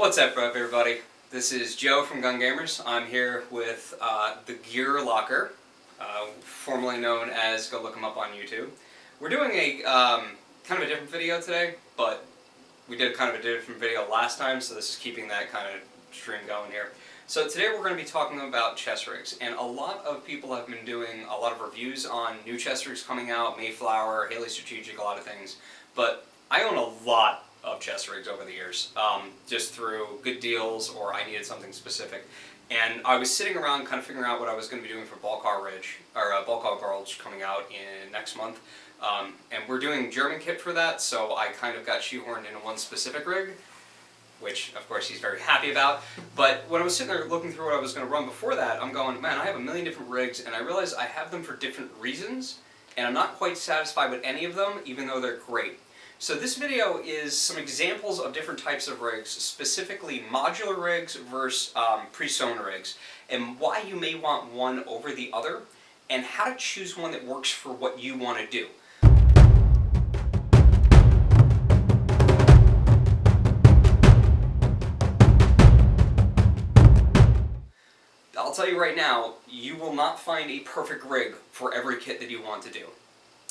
What's up, everybody? This is Joe from Gun Gamers. I'm here with The.Gear.Locker, formerly known as, go look him up on YouTube. We're doing a kind of a different video today, but we did kind of a different video last time, so this is keeping that kind of stream going here. So today we're going to be talking about chest rigs, and a lot of people have been doing a lot of reviews on new chest rigs coming out, Mayflower, Haley Strategic, a lot of things, but I own a lot of chest rigs over the years, just through good deals or I needed something specific. And I was sitting around kind of figuring out what I was going to be doing for Balcar Ridge, or Balcar Gulch coming out in next month. And we're doing German kit for that, so I kind of got shoehorned into one specific rig, which of course he's very happy about. But when I was sitting there looking through what I was going to run before that, I'm going, man, I have a million different rigs, and I realize I have them for different reasons, and I'm not quite satisfied with any of them, even though they're great. So this video is some examples of different types of rigs, specifically modular rigs versus pre-sewn rigs, and why you may want one over the other, and how to choose one that works for what you want to do. I'll tell you right now, you will not find a perfect rig for every kit that you want to do.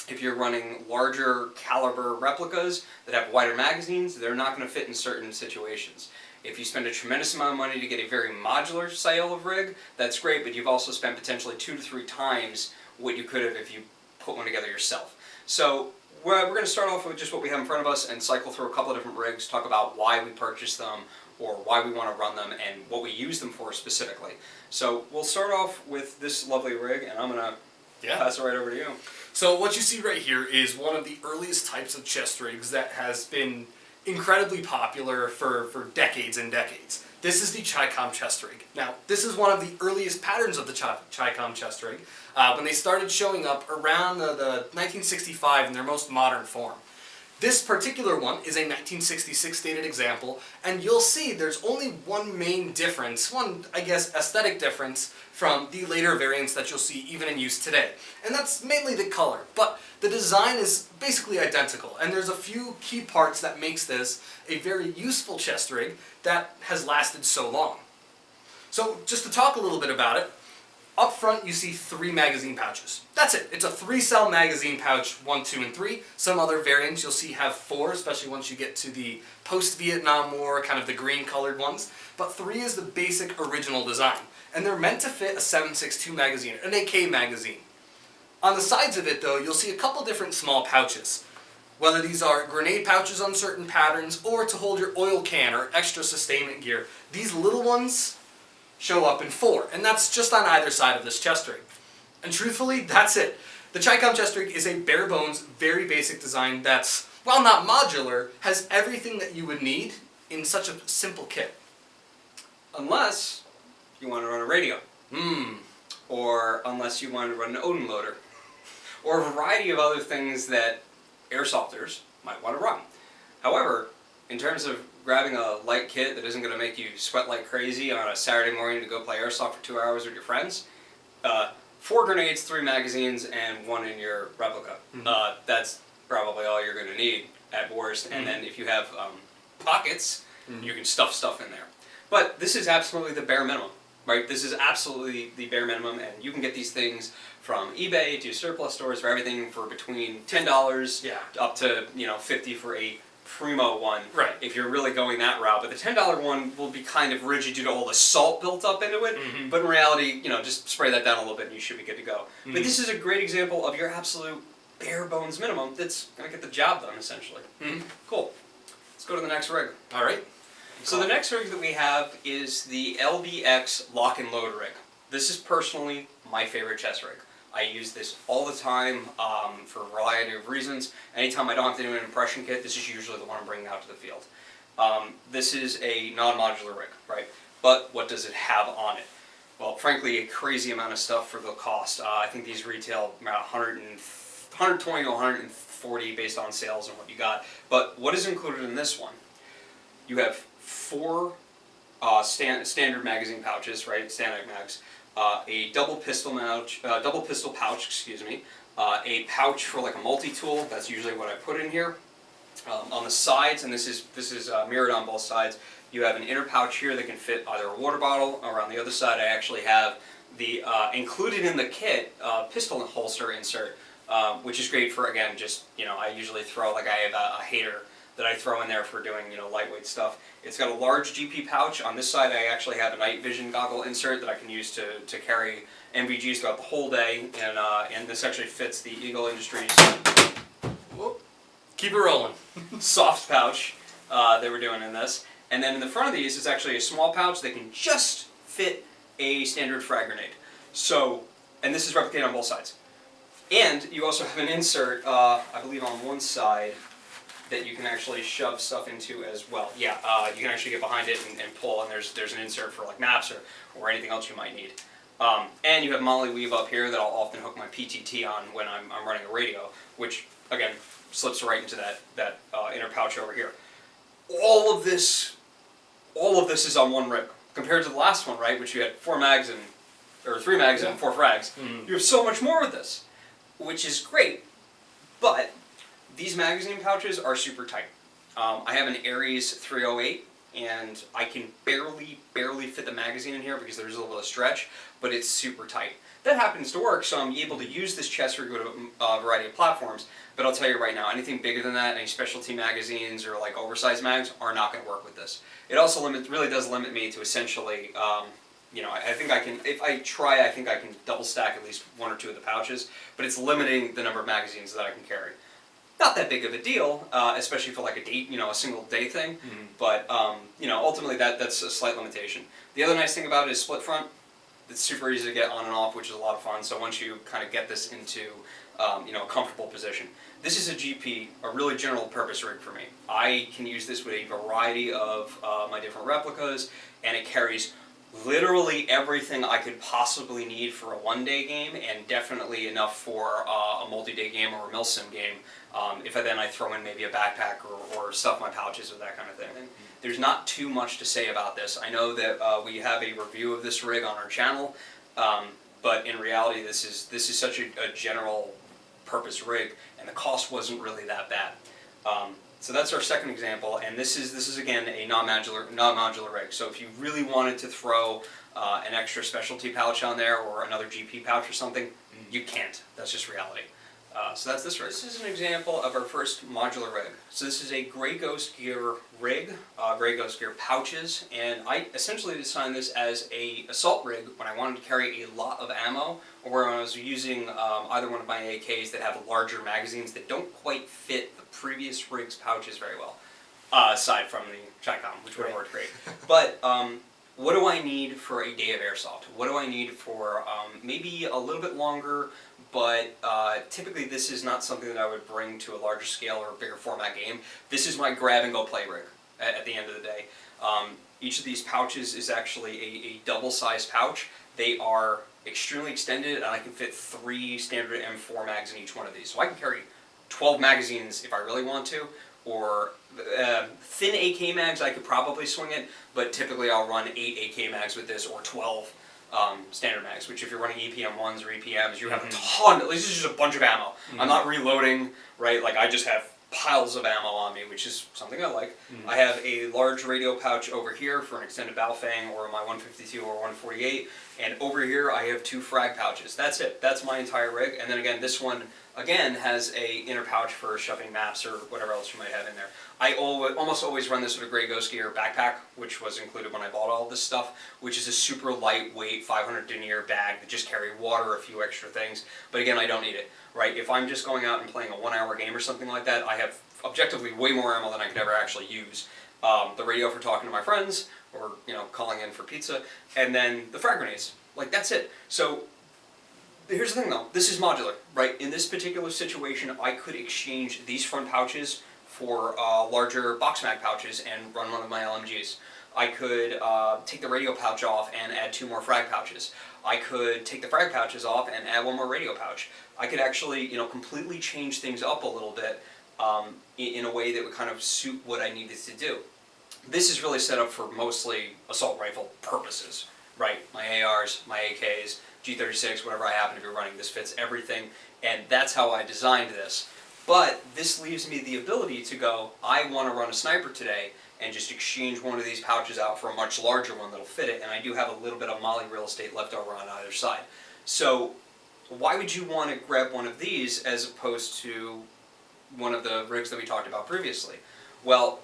If you're running larger caliber replicas that have wider magazines, they're not going to fit in certain situations. If you spend a tremendous amount of money to get a very modular style of rig, that's great, but you've also spent potentially 2 to 3 times what you could have if you put one together yourself. So we're going to start off with just what we have in front of us and cycle through a couple of different rigs, talk about why we purchased them or why we want to run them and what we use them for specifically. So we'll start off with this lovely rig, and I'm going to pass it right over to you. So what you see right here is one of the earliest types of chest rigs that has been incredibly popular for decades and decades. This is the CHICOM chest rig. Now, this is one of the earliest patterns of the CHICOM chest rig when they started showing up around the 1965 in their most modern form. This particular one is a 1966 dated example, and you'll see there's only one main difference, one, I guess, aesthetic difference from the later variants that you'll see even in use today. And that's mainly the color, but the design is basically identical, and there's a few key parts that makes this a very useful chest rig that has lasted so long. So just to talk a little bit about it, up front you see 3 magazine pouches. That's it. It's a 3-cell magazine pouch, 1, 2, and 3. Some other variants you'll see have 4, especially once you get to the post-Vietnam War, kind of the green colored ones. But 3 is the basic original design. And they're meant to fit a 7.62 magazine, an AK magazine. On the sides of it though, you'll see a couple different small pouches. Whether these are grenade pouches on certain patterns or to hold your oil can or extra sustainment gear. These little ones show up in 4, and that's just on either side of this chest rig. And truthfully, that's it. The CHICOM chest rig is a bare bones, very basic design that's, while not modular, has everything that you would need in such a simple kit. Unless you want to run a radio. Or unless you want to run an Odin loader. Or a variety of other things that airsofters might want to run. However, in terms of grabbing a light kit that isn't going to make you sweat like crazy on a Saturday morning to go play airsoft for 2 hours with your friends, 4 grenades, 3 magazines, and 1 in your replica. That's probably all you're going to need at worst. And then if you have pockets, you can stuff stuff in there. But this is absolutely the bare minimum, right? This is absolutely the bare minimum, and you can get these things from eBay to surplus stores for everything for between $10 up to $50 for a primo one, right, if you're really going that route. But the $10 one will be kind of rigid due to all the salt built up into it, but in reality, just spray that down a little bit and you should be good to go. But this is a great example of your absolute bare bones minimum that's going to get the job done, essentially. Cool. Let's go to the next rig. All right. So the next rig that we have is the LBX lock and load rig. This is personally my favorite chest rig. I use this all the time for a variety of reasons. Anytime I don't have to do an impression kit, this is usually the one I'm bringing out to the field. This is a non-modular rig, right? But what does it have on it? Well, frankly, a crazy amount of stuff for the cost. I think these retail about $120 to $140 based on sales and what you got. But what is included in this one? You have 4 standard magazine pouches, right? Standard mags. A double pistol pouch, excuse me, a pouch for like a multi-tool, that's usually what I put in here, On the sides, and this is mirrored on both sides, you have an inner pouch here that can fit either a water bottle, or on the other side I actually have the included in the kit pistol holster insert, which is great for, again, just, I usually throw, like I have a hater that I throw in there for doing, lightweight stuff. It's got a large GP pouch. On this side I actually have a night vision goggle insert that I can use to carry NVGs throughout the whole day, and this actually fits the Eagle Industries. Whoop. Keep it rolling. Soft pouch that we're doing in this. And then in the front of these is actually a small pouch that can just fit a standard frag grenade. So, and this is replicated on both sides. And you also have an insert, I believe on one side, that you can actually shove stuff into as well. Yeah, you can actually get behind it and pull, and there's an insert for like maps or anything else you might need. And you have Molly Weave up here that I'll often hook my PTT on when I'm running a radio, which, again, slips right into that inner pouch over here. All of this is on one rig. Compared to the last one, right, which you had 3 mags and 4 frags, you have so much more with this, which is great. But these magazine pouches are super tight. I have an Aries 308, and I can barely fit the magazine in here because there's a little bit of stretch, but it's super tight. That happens to work, so I'm able to use this chest rig with a variety of platforms, but I'll tell you right now, anything bigger than that, any specialty magazines or like oversized mags, are not going to work with this. It also really does limit me to essentially, I think I can, if I try, I think I can double stack at least 1 or 2 of the pouches, but it's limiting the number of magazines that I can carry. Not that big of a deal, especially for like a date, a single day thing, but ultimately that's a slight limitation. The other nice thing about it is split front. It's super easy to get on and off, which is a lot of fun. So once you kind of get this into a comfortable position, this is a GP, a really general purpose rig for me. I can use this with a variety of my different replicas, and it carries literally everything I could possibly need for a one-day game, and definitely enough for a multi-day game or a milsim game. If I throw in maybe a backpack or stuff my pouches with that kind of thing. And there's not too much to say about this. I know that we have a review of this rig on our channel, but in reality this is such a general purpose rig, and the cost wasn't really that bad. So that's our second example, and this is again a non-modular rig. So if you really wanted to throw an extra specialty pouch on there or another GP pouch or something, you can't. That's just reality. So that's this rig. This is an example of our first modular rig. So this is a Grey Ghost Gear rig, Grey Ghost Gear pouches, and I essentially designed this as a assault rig when I wanted to carry a lot of ammo, or when I was using either one of my AKs that have larger magazines that don't quite fit the previous rig's pouches very well, aside from the CHICOM, which would have worked great. But what do I need for a day of airsoft? What do I need for maybe a little bit longer, but typically this is not something that I would bring to a larger scale or a bigger format game. This is my grab and go play rig at the end of the day. Each of these pouches is actually a double-sized pouch. They are extremely extended, and I can fit 3 standard M4 mags in each one of these. So I can carry 12 magazines if I really want to, or thin AK mags I could probably swing it, but typically I'll run 8 AK mags with this, or 12 standard mags, which if you're running EPM1s or EPMs, you have a ton, at least it's just a bunch of ammo. I'm not reloading, right? Like I just have piles of ammo on me, which is something I like. I have a large radio pouch over here for an extended Baofeng or my 152 or 148, and over here I have 2 frag pouches. That's it. That's my entire rig. And then again, this one again has a inner pouch for shoving maps or whatever else you might have in there. I almost always run this with a Grey Ghost Gear backpack, which was included when I bought all this stuff, which is a super lightweight 500 denier bag that just carry water, a few extra things. But again, I don't need it, right? If I'm just going out and playing a 1-hour game or something like that, I have objectively way more ammo than I could ever actually use. The radio for talking to my friends, or calling in for pizza, and then the frag grenades. Like that's it. So here's the thing though, this is modular, right? In this particular situation, I could exchange these front pouches for larger box mag pouches and run one of my LMGs. I could take the radio pouch off and add 2 more frag pouches. I could take the frag pouches off and add 1 more radio pouch. I could actually, completely change things up a little bit in a way that would kind of suit what I needed to do. This is really set up for mostly assault rifle purposes, right? My ARs, my AKs, G36, whatever I happen to be running, this fits everything, and that's how I designed this. But this leaves me the ability to go, I want to run a sniper today, and just exchange one of these pouches out for a much larger one that'll fit it, and I do have a little bit of MOLLE real estate left over on either side. So why would you want to grab one of these as opposed to one of the rigs that we talked about previously? Well,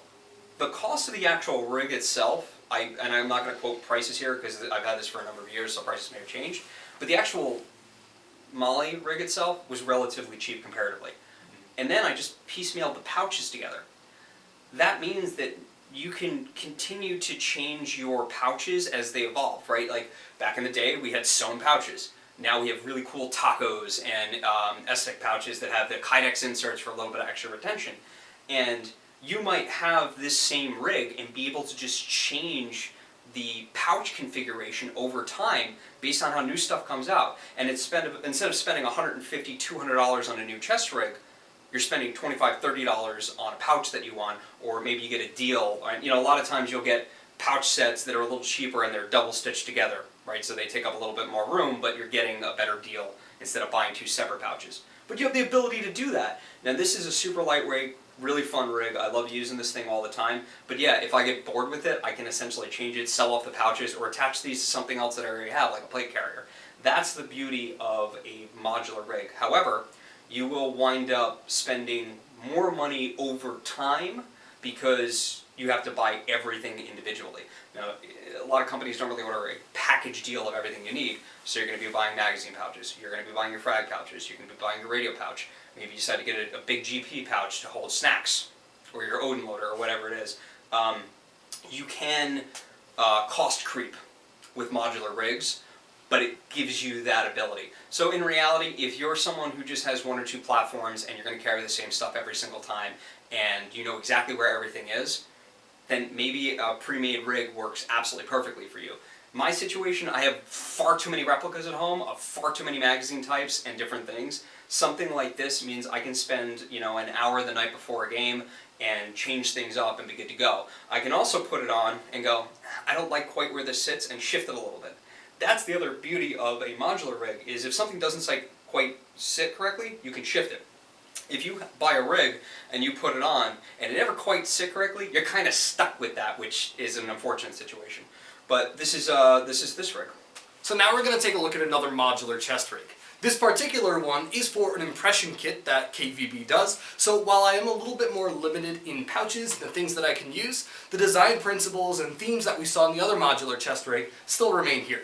the cost of the actual rig itself, and I'm not going to quote prices here because I've had this for a number of years, so prices may have changed, but the actual MOLLE rig itself was relatively cheap comparatively. And then I just piecemealed the pouches together. That means that you can continue to change your pouches as they evolve, right? Like back in the day, we had sewn pouches. Now we have really cool tacos and Estek pouches that have the Kydex inserts for a little bit of extra retention. And you might have this same rig and be able to just change the pouch configuration over time based on how new stuff comes out. And instead of spending $150, $200 on a new chest rig, you're spending $25, $30 on a pouch that you want, or maybe you get a deal. You know, a lot of times you'll get pouch sets that are a little cheaper and they're double stitched together, right? So they take up a little bit more room, but you're getting a better deal instead of buying two separate pouches. But you have the ability to do that. Now this is a super lightweight, really fun rig. I love using this thing all the time. But yeah, if I get bored with it, I can essentially change it, sell off the pouches, or attach these to something else that I already have, like a plate carrier. That's the beauty of a modular rig. However, you will wind up spending more money over time because you have to buy everything individually. Now, a lot of companies don't really order a package deal of everything you need, so you're going to be buying magazine pouches, you're going to be buying your frag pouches, you're going to be buying your radio pouch, maybe you decide to get a big GP pouch to hold snacks, or your Odin loader, or whatever it is. You can cost creep with modular rigs, but it gives you that ability. So in reality, if you're someone who just has one or two platforms and you're going to carry the same stuff every single time, and you know exactly where everything is, then maybe a pre-made rig works absolutely perfectly for you. My situation, I have far too many replicas at home of far too many magazine types and different things. Something like this means I can spend, you know, an hour the night before a game and change things up and be good to go. I can also put it on and go, I don't like quite where this sits, and shift it a little bit. That's the other beauty of a modular rig, is if something doesn't quite sit correctly, you can shift it. If you buy a rig and you put it on and it never quite sit correctly, you're kind of stuck with that, which is an unfortunate situation. But this is this rig. So now we're going to take a look at another modular chest rig. This particular one is for an impression kit that KVB does, so while I am a little bit more limited in pouches, the things that I can use, the design principles and themes that we saw in the other modular chest rig still remain here.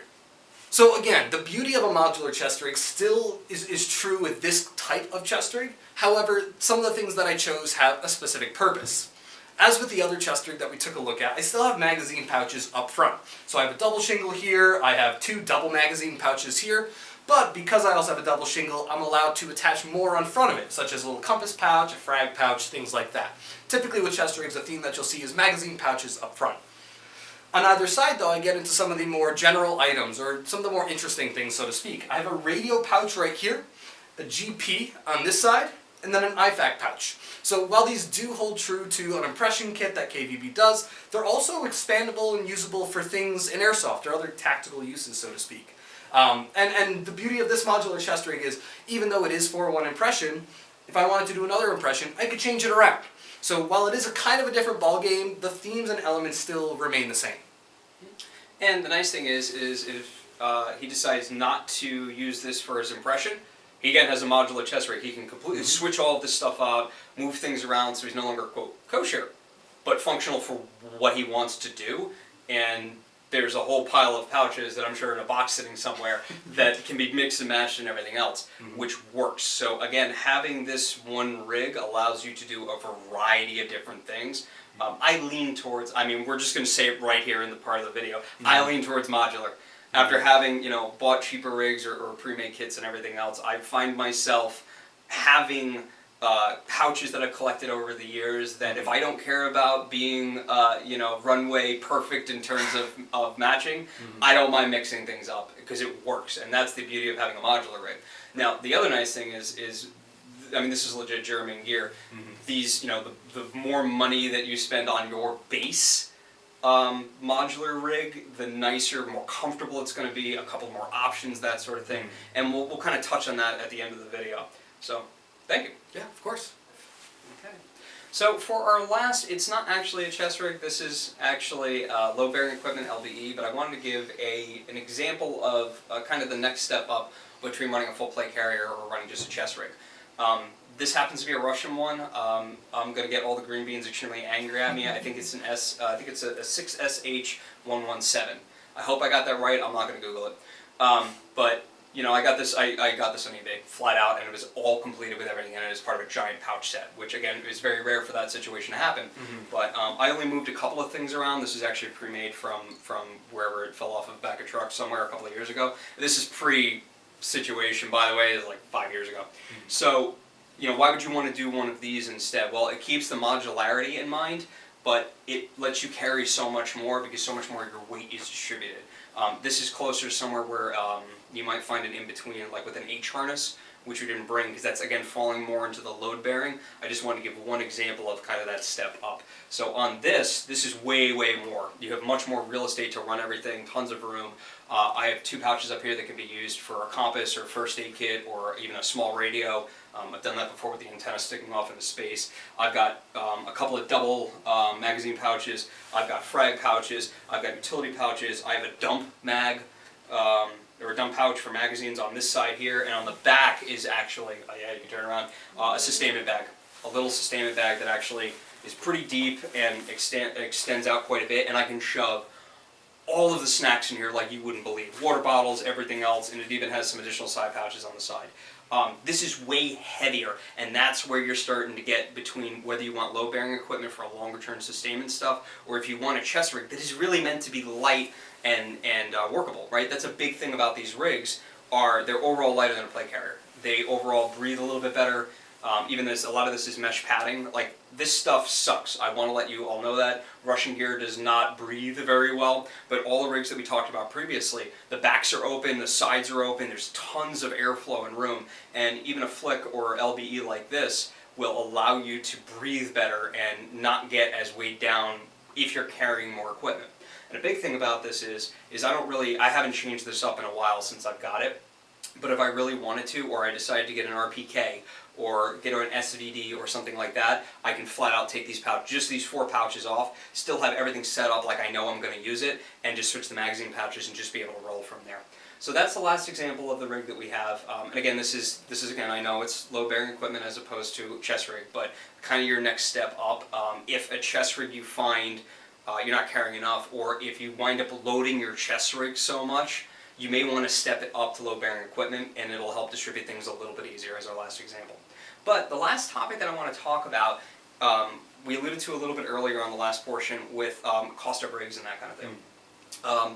So again, the beauty of a modular chest rig still is true with this type of chest rig. However, some of the things that I chose have a specific purpose. As with the other chest rig that we took a look at, I still have magazine pouches up front. So I have a double shingle here, I have two double magazine pouches here, but because I also have a double shingle, I'm allowed to attach more on front of it, such as a little compass pouch, a frag pouch, things like that. Typically with chest rigs, the theme that you'll see is magazine pouches up front. On either side, though, I get into some of the more general items, or some of the more interesting things, so to speak. I have a radio pouch right here, a GP on this side, and then an IFAK pouch. So while these do hold true to an impression kit that KVB does, they're also expandable and usable for things in airsoft, or other tactical uses, so to speak. And the beauty of this modular chest rig is, even though it is for one impression, if I wanted to do another impression, I could change it around. So while it is a kind of a different ballgame, the themes and elements still remain the same. And the nice thing is if he decides not to use this for his impression, he again has a modular chest rig. He can completely switch all of this stuff out, move things around, so he's no longer, quote, kosher, but functional for what he wants to do. And there's a whole pile of pouches that I'm sure in a box sitting somewhere that can be mixed and matched and everything else, which works. So again, having this one rig allows you to do a variety of different things. I lean towards, I mean, we're just going to say it right here in the part of the video, I lean towards modular. After having, you know, bought cheaper rigs or pre-made kits and everything else, I find myself having pouches that I've collected over the years that if I don't care about being, you know, runway perfect in terms of matching, I don't mind mixing things up because it works, and that's the beauty of having a modular rig. Now, the other nice thing is I mean, this is legit German gear. These, you know, the more money that you spend on your base modular rig, the nicer, more comfortable it's going to be, a couple more options, that sort of thing. And we'll kind of touch on that at the end of the video. So, thank you. Yeah, of course. So for our last, it's not actually a chest rig, this is actually load bearing equipment, LBE, but I wanted to give an example of kind of the next step up between running a full plate carrier or running just a chest rig. This happens to be a Russian one. I'm going to get all the green beans extremely angry at me. I think it's I think it's a 6SH117. I hope I got that right. I'm not going to Google it. But you know, I got this on eBay, flat out, and it was all completed with everything in it as part of a giant pouch set, which again is very rare for that situation to happen. But I only moved a couple of things around. This is actually pre-made from wherever it fell off of the back of a truck somewhere a couple of years ago. This is pre-situation, by the way, it's like 5 years ago. So, you know, why would you want to do one of these instead? Well, it keeps the modularity in mind, but it lets you carry so much more because so much more of your weight is distributed. This is closer to somewhere where you might find it in between, like with an H harness, which we didn't bring because that's again falling more into the load bearing. I just wanted to give one example of kind of that step up. So on this is way more. You have much more real estate to run everything, tons of room. I have 2 pouches up here that can be used for a compass or first aid kit or even a small radio. I've done that before with the antenna sticking off into space. I've got a couple of double magazine pouches. I've got frag pouches. I've got utility pouches. I have a dump mag, or a dump pouch for magazines on this side here, and on the back is actually, yeah, you can turn around, a sustainment bag. A little sustainment bag that actually is pretty deep and extends out quite a bit, and I can shove all of the snacks in here like you wouldn't believe. Water bottles, everything else, and it even has some additional side pouches on the side. This is way heavier, and that's where you're starting to get between whether you want load-bearing equipment for a longer-term sustainment stuff, or if you want a chest rig that is really meant to be light and workable, right? That's a big thing about these rigs, they're overall lighter than a plate carrier. They overall breathe a little bit better. Even a lot of this is mesh padding. Like, this stuff sucks. I want to let you all know that. Russian gear does not breathe very well, but all the rigs that we talked about previously, the backs are open, the sides are open, there's tons of airflow and room, and even a flick or LBE like this will allow you to breathe better and not get as weighed down if you're carrying more equipment. And a big thing about this is I haven't changed this up in a while since I've got it, but if I really wanted to, or I decided to get an RPK, or get an SVD or something like that, I can flat out take just these 4 pouches off, still have everything set up like I know I'm going to use it, and just switch the magazine pouches and just be able to roll from there. So that's the last example of the rig that we have. And again, this is again, I know it's load bearing equipment as opposed to chest rig, but kind of your next step up. If a chest rig you find you're not carrying enough, or if you wind up loading your chest rig so much, you may want to step it up to load bearing equipment, and it'll help distribute things a little bit easier as our last example. But the last topic that I want to talk about, we alluded to a little bit earlier on the last portion with cost of rigs and that kind of thing.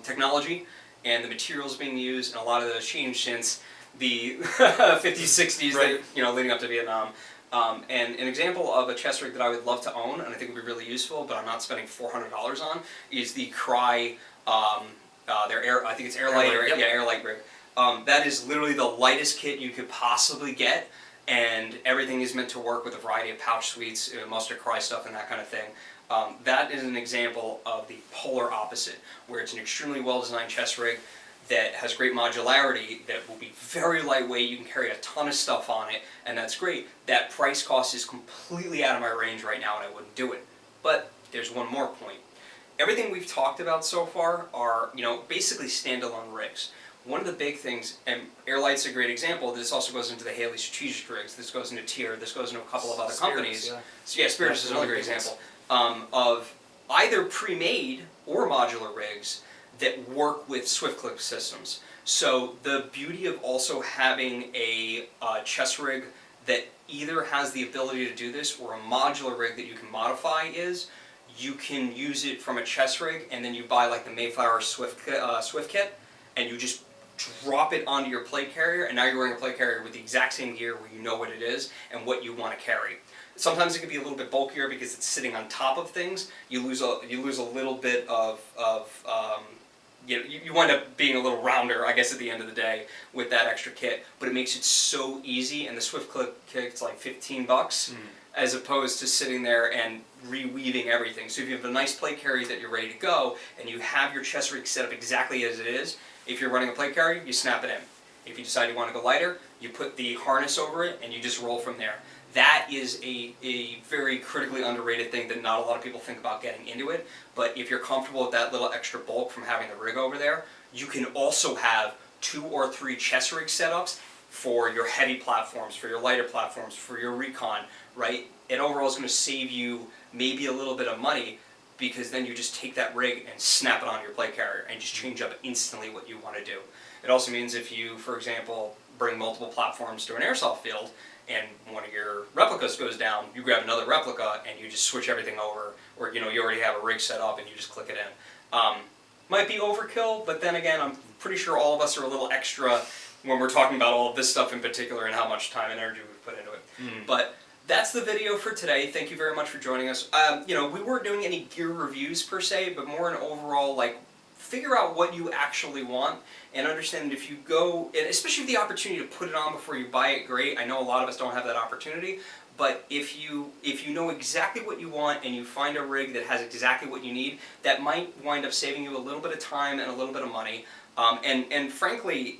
Technology and the materials being used, and a lot of those changed since the 50s, 60s, Right. leading up to Vietnam. And an example of a chest rig that I would love to own, and I think would be really useful, but I'm not spending $400 on, is the Cry, I think it's Airlight, Yep. yeah, Airlight rig. That is literally the lightest kit you could possibly get, and everything is meant to work with a variety of pouch suites, mustard cry stuff and that kind of thing. That is an example of the polar opposite, where it's an extremely well-designed chest rig that has great modularity, that will be very lightweight, you can carry a ton of stuff on it, and that's great. That price cost is completely out of my range right now, and I wouldn't do it. But there's one more point. Everything we've talked about so far are, basically standalone rigs. One of the big things, and Airlight's a great example, this also goes into the Haley strategic rigs, this goes into Tier, this goes into a couple of other companies. Yeah. So yeah, Spirits is another great example, of either pre-made or modular rigs that work with swift click systems. So the beauty of also having a chest rig that either has the ability to do this or a modular rig that you can modify is, you can use it from a chest rig, and then you buy like the Mayflower Swift kit, and you just drop it onto your plate carrier, and now you're wearing a plate carrier with the exact same gear where you know what it is and what you want to carry. Sometimes it can be a little bit bulkier because it's sitting on top of things. You lose a little bit of you wind up being a little rounder, I guess, at the end of the day with that extra kit. But it makes it so easy, and the Swift Click kit's like $15, as opposed to sitting there and reweaving everything. So if you have a nice plate carrier that you're ready to go, and you have your chest rig set up exactly as it is, if you're running a plate carrier, you snap it in. If you decide you want to go lighter, you put the harness over it, and you just roll from there. that is a very critically underrated thing that not a lot of people think about getting into it. But if you're comfortable with that little extra bulk from having the rig over there, you can also have 2 or 3 chest rig setups for your heavy platforms, for your lighter platforms, for your recon, right? It overall is going to save you maybe a little bit of money, because then you just take that rig and snap it on your plate carrier and just change up instantly what you want to do. It also means if you, for example, bring multiple platforms to an airsoft field and one of your replicas goes down, you grab another replica and you just switch everything over, or you already have a rig set up and you just click it in. Might be overkill, but then again, I'm pretty sure all of us are a little extra when we're talking about all of this stuff in particular and how much time and energy we put into it. But that's the video for today. Thank you very much for joining us. We weren't doing any gear reviews per se, but more an overall, figure out what you actually want and understand if you go, and especially with the opportunity to put it on before you buy it, great. I know a lot of us don't have that opportunity, but if you know exactly what you want and you find a rig that has exactly what you need, that might wind up saving you a little bit of time and a little bit of money. And frankly,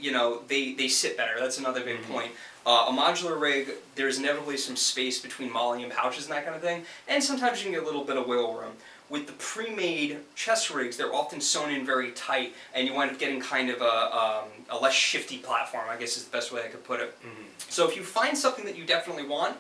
they sit better. That's another big point. A modular rig, there's inevitably some space between molly and pouches and that kind of thing, and sometimes you can get a little bit of wiggle room. With the pre-made chest rigs, they're often sewn in very tight, and you wind up getting kind of a less shifty platform, I guess is the best way I could put it. So if you find something that you definitely want,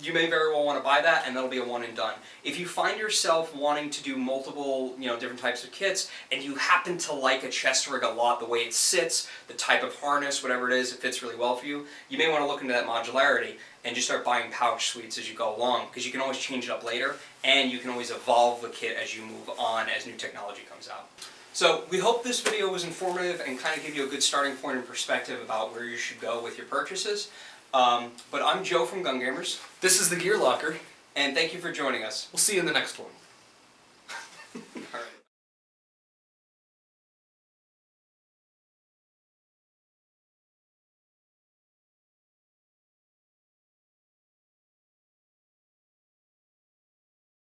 you may very well want to buy that, and that'll be a one and done. If you find yourself wanting to do multiple, different types of kits, and you happen to like a chest rig a lot, the way it sits, the type of harness, whatever it is, it fits really well for you, you may want to look into that modularity and just start buying pouch suites as you go along, because you can always change it up later, and you can always evolve the kit as you move on, as new technology comes out. So we hope this video was informative and kind of give you a good starting point and perspective about where you should go with your purchases. But I'm Joe from Gun Gamers. This is the Gear Locker, and thank you for joining us. We'll see you in the next one.